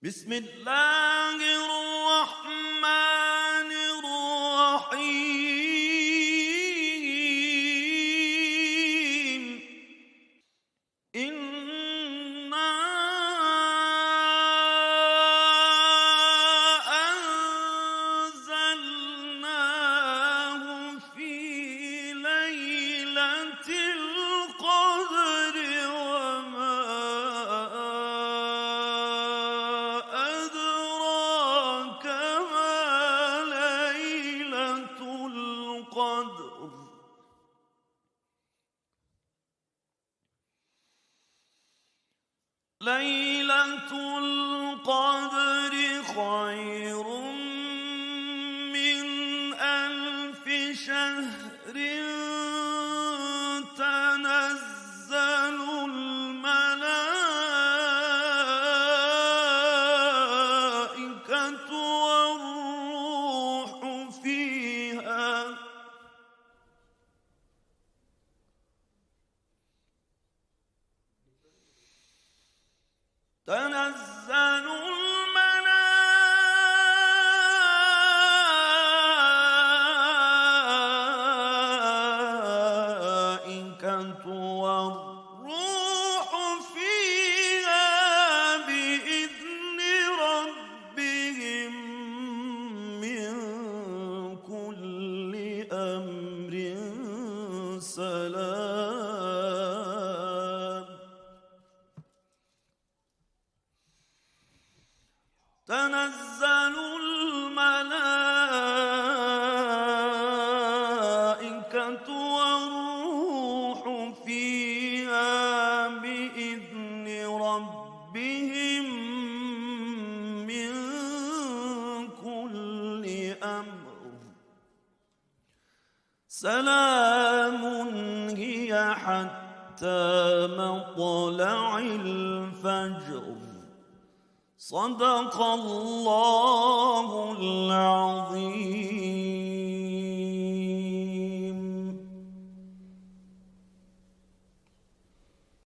بسم الله الرحمن الرحيم إنا أنزلناه في ليلة القدر وما أدراك ما ليلة القدر ليلة القدر خير من 1000 شهر تنزل الملائكة والروح فيها تنزل الملائكة والروح فيها بإذن ربهم من كل أمر سلام تنزل الملائكة والروح فيها بإذن ربهم من كل أمر سلام هي حتى مطلع الفجر صدق الله العظيم.